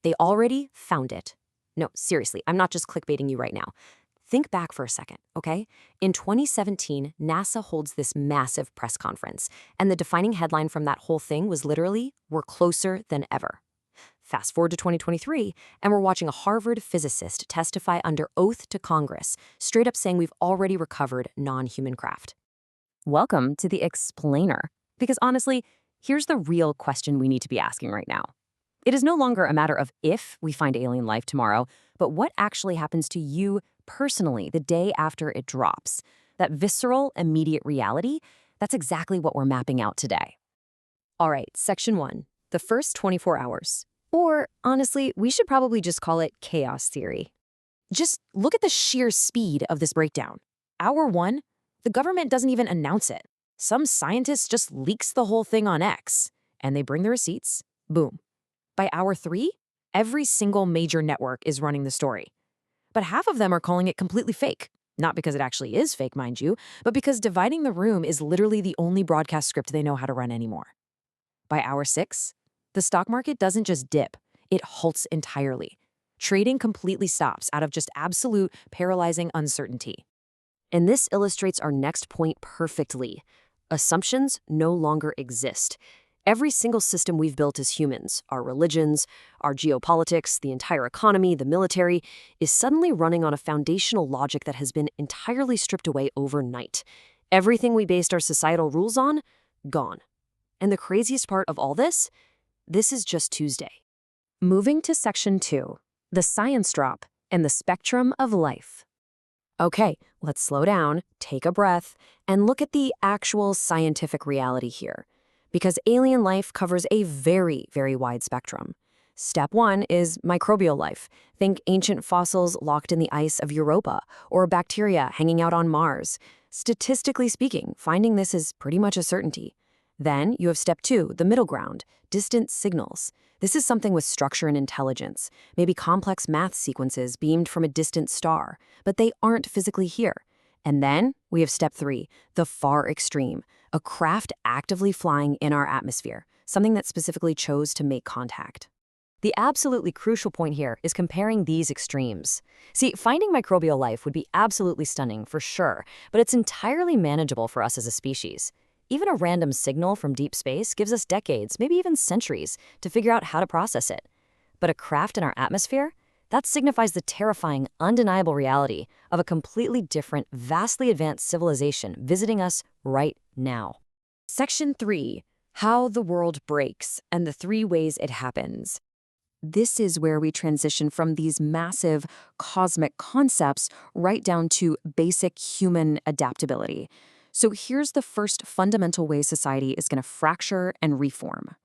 They already found it. No, seriously, I'm not just clickbaiting you right now. Think back for a second, okay? In 2017, NASA holds this massive press conference, and the defining headline from that whole thing was literally, "We're closer than ever." Fast forward to 2023, and we're watching a Harvard physicist testify under oath to Congress, straight up saying we've already recovered non-human craft. Welcome to the Explainer. Because honestly, here's the real question we need to be asking right now. It is no longer a matter of if we find alien life tomorrow, but what actually happens to you personally the day after it drops. That visceral, immediate reality, that's exactly what we're mapping out today. All right, Section 1, the first 24 hours. Or, honestly, we should probably just call it chaos theory. Just look at the sheer speed of this breakdown. Hour 1, the government doesn't even announce it. Some scientist just leaks the whole thing on X, and they bring the receipts. Boom. By hour 3, every single major network is running the story. But half of them are calling it completely fake. Not because it actually is fake, mind you, but because dividing the room is literally the only broadcast script they know how to run anymore. By hour 6, the stock market doesn't just dip, it halts entirely. Trading completely stops out of just absolute, paralyzing uncertainty. And this illustrates our next point perfectly. Assumptions no longer exist. Every single system we've built as humans, our religions, our geopolitics, the entire economy, the military, is suddenly running on a foundational logic that has been entirely stripped away overnight. Everything we based our societal rules on, gone. And the craziest part of all this is just Tuesday. Moving to Section 2, the science drop and the spectrum of life. Okay, let's slow down, take a breath, and look at the actual scientific reality here. Because alien life covers a very, very wide spectrum. Step 1 is microbial life. Think ancient fossils locked in the ice of Europa, or bacteria hanging out on Mars. Statistically speaking, finding this is pretty much a certainty. Then you have step 2, the middle ground, distant signals. This is something with structure and intelligence, maybe complex math sequences beamed from a distant star, but they aren't physically here. And then we have step 3, the far extreme, a craft actively flying in our atmosphere, something that specifically chose to make contact. The absolutely crucial point here is comparing these extremes. See, finding microbial life would be absolutely stunning for sure, but it's entirely manageable for us as a species. Even a random signal from deep space gives us decades, maybe even centuries, to figure out how to process it. But a craft in our atmosphere? That signifies the terrifying, undeniable reality of a completely different, vastly advanced civilization visiting us right now. Section 3, how the world breaks and the 3 ways it happens. This is where we transition from these massive cosmic concepts right down to basic human adaptability. So here's the first fundamental way society is going to fracture and reform.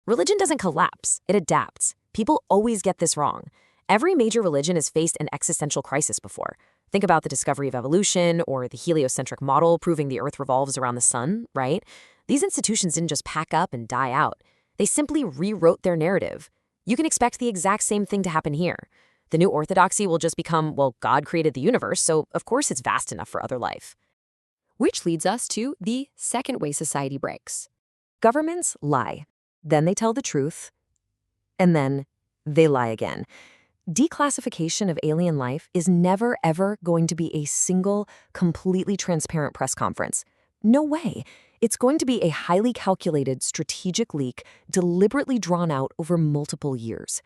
Religion doesn't collapse, it adapts. People always get this wrong. Every major religion has faced an existential crisis before. Think about the discovery of evolution or the heliocentric model proving the Earth revolves around the sun, right? These institutions didn't just pack up and die out. They simply rewrote their narrative. You can expect the exact same thing to happen here. The new orthodoxy will just become, well, God created the universe, so of course it's vast enough for other life. Which leads us to the second way society breaks. Governments lie. Then they tell the truth. And then they lie again. Declassification of alien life is never, ever going to be a single, completely transparent press conference. No way. It's going to be a highly calculated, strategic leak, deliberately drawn out over multiple years.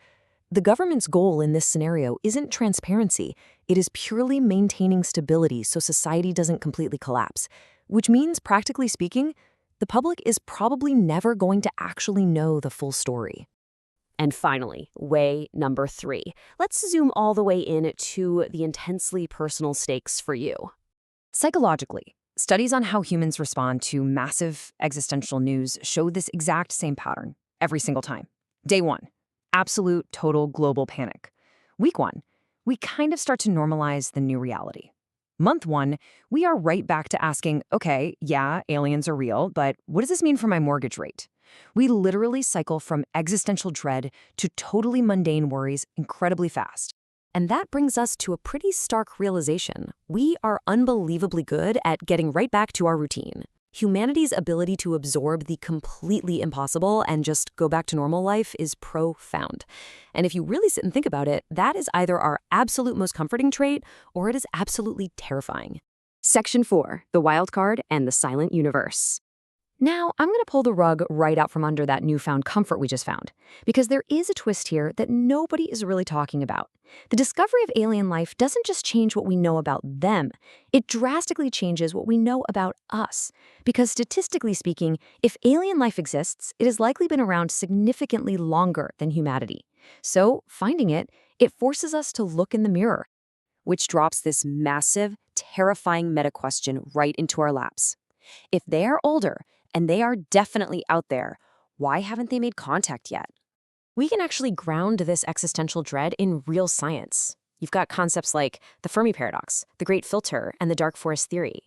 The government's goal in this scenario isn't transparency. It is purely maintaining stability so society doesn't completely collapse, which means, practically speaking, the public is probably never going to actually know the full story. And finally, way number 3. Let's zoom all the way in to the intensely personal stakes for you. Psychologically, studies on how humans respond to massive existential news show this exact same pattern every single time. Day 1, absolute, total global panic. Week 1, we kind of start to normalize the new reality. Month 1, we are right back to asking, okay, yeah, aliens are real, but what does this mean for my mortgage rate? We literally cycle from existential dread to totally mundane worries incredibly fast. And that brings us to a pretty stark realization. We are unbelievably good at getting right back to our routine. Humanity's ability to absorb the completely impossible and just go back to normal life is profound. And if you really sit and think about it, that is either our absolute most comforting trait or it is absolutely terrifying. Section 4, the wild card and the silent universe. Now, I'm going to pull the rug right out from under that newfound comfort we just found, because there is a twist here that nobody is really talking about. The discovery of alien life doesn't just change what we know about them, it drastically changes what we know about us. Because statistically speaking, if alien life exists, it has likely been around significantly longer than humanity. So, finding it, it forces us to look in the mirror, which drops this massive, terrifying meta-question right into our laps. If they are older, and they are definitely out there, why haven't they made contact yet? We can actually ground this existential dread in real science. You've got concepts like the Fermi paradox, the Great Filter, and the dark forest theory.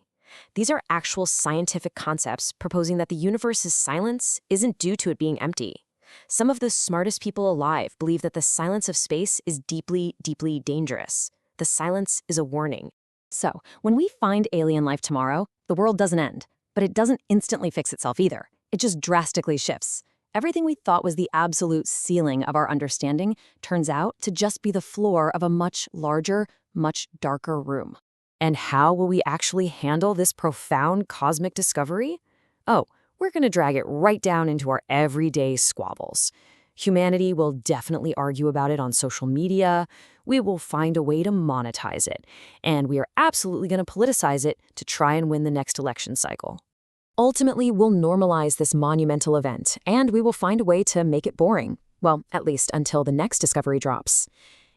These are actual scientific concepts proposing that the universe's silence isn't due to it being empty. Some of the smartest people alive believe that the silence of space is deeply, deeply dangerous. The silence is a warning. So, when we find alien life tomorrow, the world doesn't end. But it doesn't instantly fix itself either. It just drastically shifts. Everything we thought was the absolute ceiling of our understanding turns out to just be the floor of a much larger, much darker room. And how will we actually handle this profound cosmic discovery? Oh, we're going to drag it right down into our everyday squabbles. Humanity will definitely argue about it on social media. We will find a way to monetize it. And we are absolutely going to politicize it to try and win the next election cycle. Ultimately, we'll normalize this monumental event, and we will find a way to make it boring. Well, at least until the next discovery drops.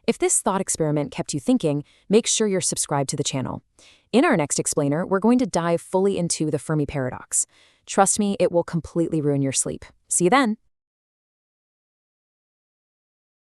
If this thought experiment kept you thinking, make sure you're subscribed to the channel. In our next explainer, we're going to dive fully into the Fermi paradox. Trust me, it will completely ruin your sleep. See you then.